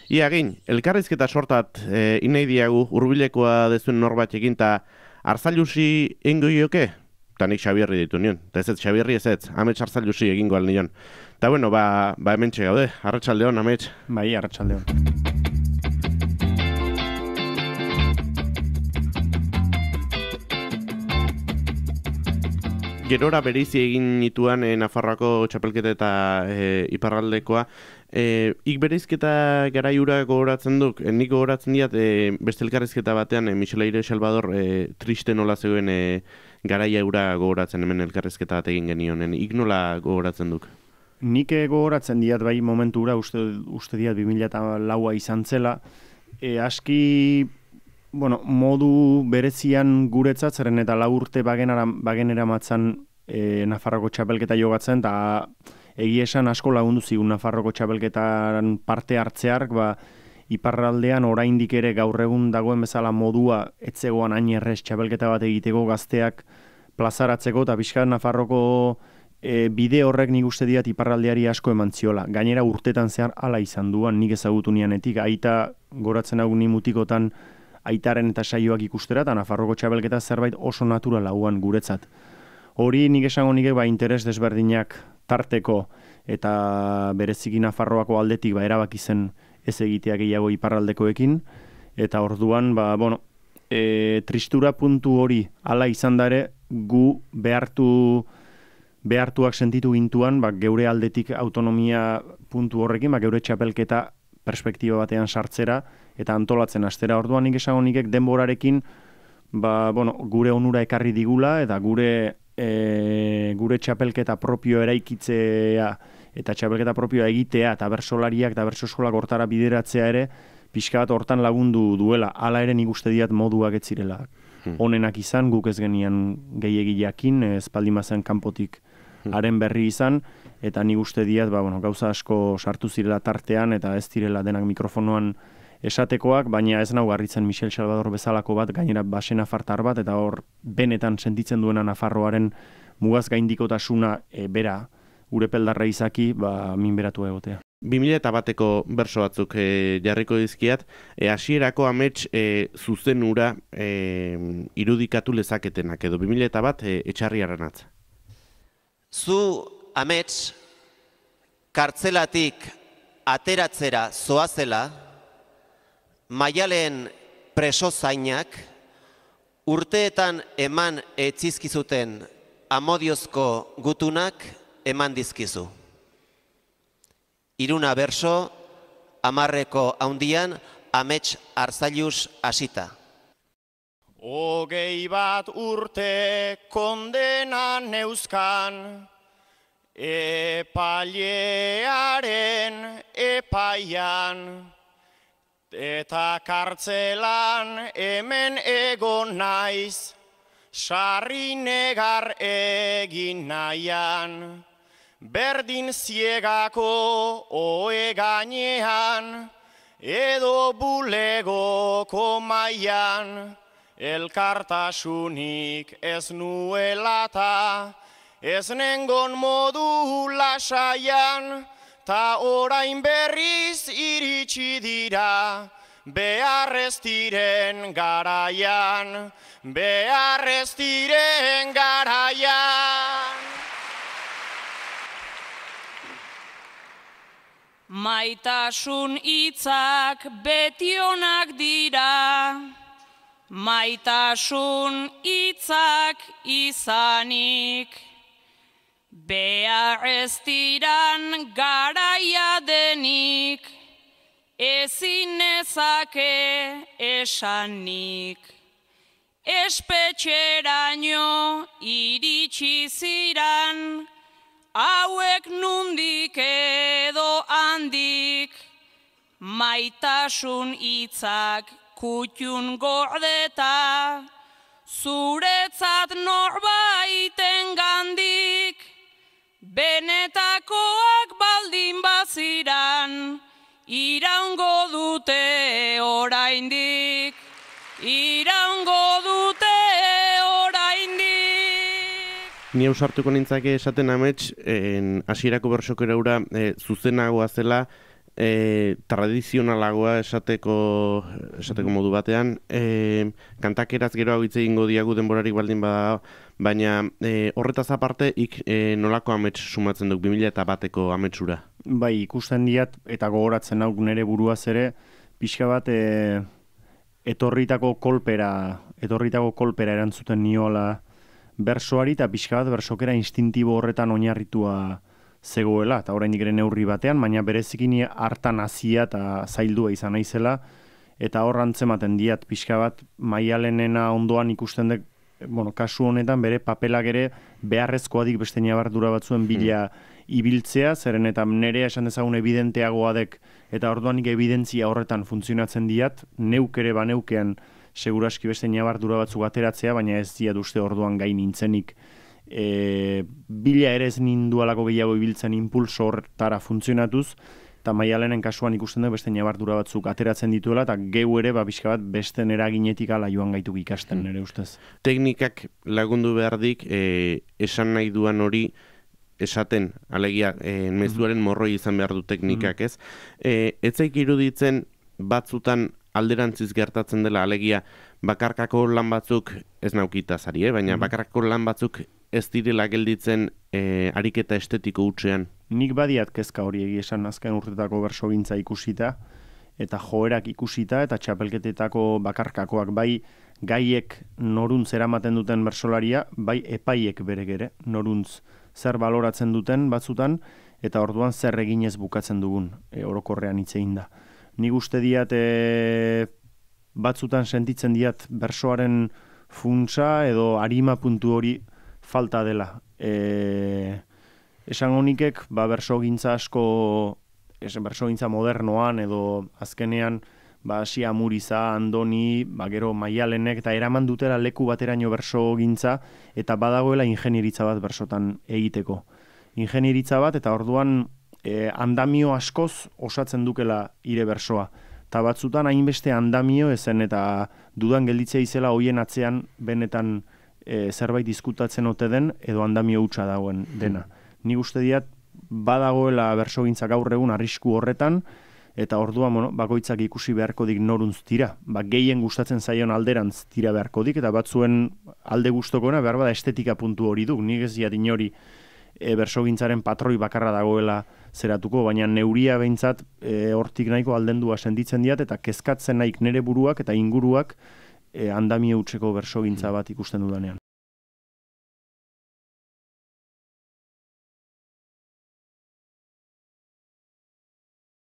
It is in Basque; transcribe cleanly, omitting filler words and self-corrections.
Ia egin, elkarrizketa sortat inai diagu hurbilekoa dezuen norbait egin ta Arzailusi ingo ioke? Ta nik Xabierri ditu nion. Ta ez Xabierri ez, Amets Arzailusi egingo al nion. Ta bueno, ba hementxe gaude. Arratsaldeon, Amets. Bai, arratsaldeon. Gerora bereizi egin nituan Nafarroako txapelketa eta iparraldekoa. Ik bereizketa garaiura gogoratzen duk, nik gogoratzen diat beste elkarrizketa batean Michel Aire Salvador triste nola zegoen garaiura gogoratzen hemen elkarrizketa bat egin genionen. Ik nola gogoratzen duk? Nik gogoratzen diat bai momentura, uste diat 2004a izan zela. Aski, bueno, modu berezian guretzat, zeren eta 4 urte bagenera matzan Nafarroko txapelketa jogatzen, eta egia esan asko lagundu zigun Nafarroko txapelketan parte hartzeark, iparraldean oraindik ere gaur egun dagoen bezala modua etzegoan hain errez txapelketa bat egiteko gazteak plazaratzeko, eta pixka Nafarroko bide horrek nik uste diat iparraldeari asko eman ziola. Gainera urtetan zehar hala izan duan, nik ezagutu nianetik, aita goratzen hau ni mutikotan aitaren eta saioak ikustera, eta Nafarroko txapelketa zerbait oso naturala guan guretzat. Hori nik esango nike interes desberdinak tarteko eta bereziki Nafarroako aldetik erabaki zen ez egitea gehiago iparraldekoekin, eta orduan, tristura puntu hori hala izan dare gu behartuak sentitu gintuan, geure aldetik autonomia puntu horrekin, geure txapelketa perspektiba batean sartzera eta antolatzen astera. Orduan nik esango nikek denborarekin gure onura ekarri digula eta gure txapelketa propio eraikitzea eta txapelketa propioa egitea eta bersolariak eta bersoskolak hortara bideratzea ere pixka bat hortan lagundu duela. Hala ere nik uste diat moduak ez zirela onenak izan, guk ez genian gehiegi jakin, espaldin bazen kanpotik haren berri izan, eta nik uste diat gauza asko sartu zirela tartean eta ez direla denak mikrofonoan esatekoak, baina ez nau garritzen Michel Salvador bezalako bat, gainera base nafartar bat, eta hor benetan sentitzen duena Nafarroaren mugaz gaindikotasuna bera, urepeldarra izaki, minberatu egotea. 2001eko berso batzuk jarriko dizkiat, hasierako Amets zuzenura irudikatu lezaketenak, edo 2001 etxarriaren atza. Zu, Amets, kartzelatik ateratzera zoazela, Maialen preso zainak, urteetan eman etzizkizuten amodiozko gutunak eman dizkizu. 3 berso, 10 haundian, Amets Arzailuz hasita. 21 urte kondena neuzkan, epailearen epaian, eta kartzelan hemen egon naiz, sarri negar egin nahian, berdin ziegako oe gainean, edo bulegoko maian, elkartasunik ez nuelata, ez nengon modu lasaian, ta orain berriz iritsi dira, beharrez diren garaian, beharrez diren garaian. Maitasun hitzak betionak dira, maitasun hitzak izanik, behar ez diran garaia denik, ezin nezake esanik. Espetxeraino iritsi ziran, hauek nundik edo handik, maitasun hitzak kutxun gordeta, zuretzat norbaiten gandik, benetakoak baldin baziran, iraungo dute oraindik, iraungo dute oraindik. Ni ausartuko nintzake esaten Amets, hasierako bersokera ura zuzenagoa zela, tradizionalagoa esateko modu batean, kantakeraz gero hau hitz egingo diagu denborarik baldin bada, baina horretaz aparte nolako amets sumatzen duk 2001eko ametsura? Bai, ikusten diat, eta gogoratzen hau nere buruaz ere, pixka bat etorritako kolpera erantzuten niola bersoari, eta pixka bat bersokera instintibo horretan oinarritua zegoela, eta oraindik ere neurri batean, baina berezikini hartan hasia eta zaildua izan naizela, eta hor antzematen diat pixka bat Maialenena ondoan ikusten dek, kasu honetan bere papelak ere beharrezkoadik beste ñabardura batzuen bila ibiltzea, zeren eta nerea esan dezagun evidenteagoa dek, eta orduanik evidentzia horretan funtzionatzen diat, neuk ere baneukean seguraski beste ñabardura batzuk ateratzea, baina ez diat uste orduan gain nintzenik bila ere ez nindualako gehiago ibiltzen impulso horretara funtzionatuz, eta Maialenen kasuan ikusten dut beste ñabardura batzuk ateratzen dituela, eta geu ere pixka bat besten eraginetik ala joan gaituk ikasten nire ustez. Teknikak lagundu behar dik, esan nahi duan hori esaten, alegia, mezuaren morroi izan behar du teknikak, ez? Ez zaik iruditzen batzutan alderantziz gertatzen dela, alegia, bakarkako lan batzuk, ez naukitazari, baina bakarkako lan batzuk ez direla gelditzen ariketa estetiko hutsean. Nik badiat kezka hori egia esan azken urtetako bersogintza ikusita, eta joerak ikusita, eta txapelketetako bakarkakoak, bai gaiek noruntz eramaten duten bersolaria, bai epaiek berek ere, noruntz zer baloratzen duten batzutan, eta orduan zer eginez bukatzen dugun, orokorrean hitz egin da. Nik uste diat batzutan sentitzen diat bersoaren funtsa edo arima puntu hori falta dela. Esan honikek, bersogintza asko, bersogintza modernoan edo azkenean, Asia Muriza, Andoni, gero Maialenek, eta eraman dutela leku bateraino bersogintza, eta badagoela ingenieritza bat bersotan egiteko. Ingenieritza bat, eta orduan andamio askoz osatzen dukela ire bersoa. Eta batzutan hainbeste andamio ezen, eta dudan gelditzea izela hoien atzean benetan zerbait diskutatzen ote den, edo andamio hutsa dagoen dena. Nik uste diat, badagoela bersogintzak gaur egun arrisku horretan, eta orduan bakoitzak ikusi beharko dik noruntz tira. Gehien gustatzen zaion alderantz tira beharko dik, eta batzuen alde gustokoena behar bada estetika puntu hori du. Nik ez diat inori bersogintzaren patroi bakarra dagoela zeratuko, baina neuria behintzat hortik nahiko aldendua sentitzen diat, eta kezkatzen naik nere buruak eta inguruak andamio hutseko bersogintza bat ikusten dudanean.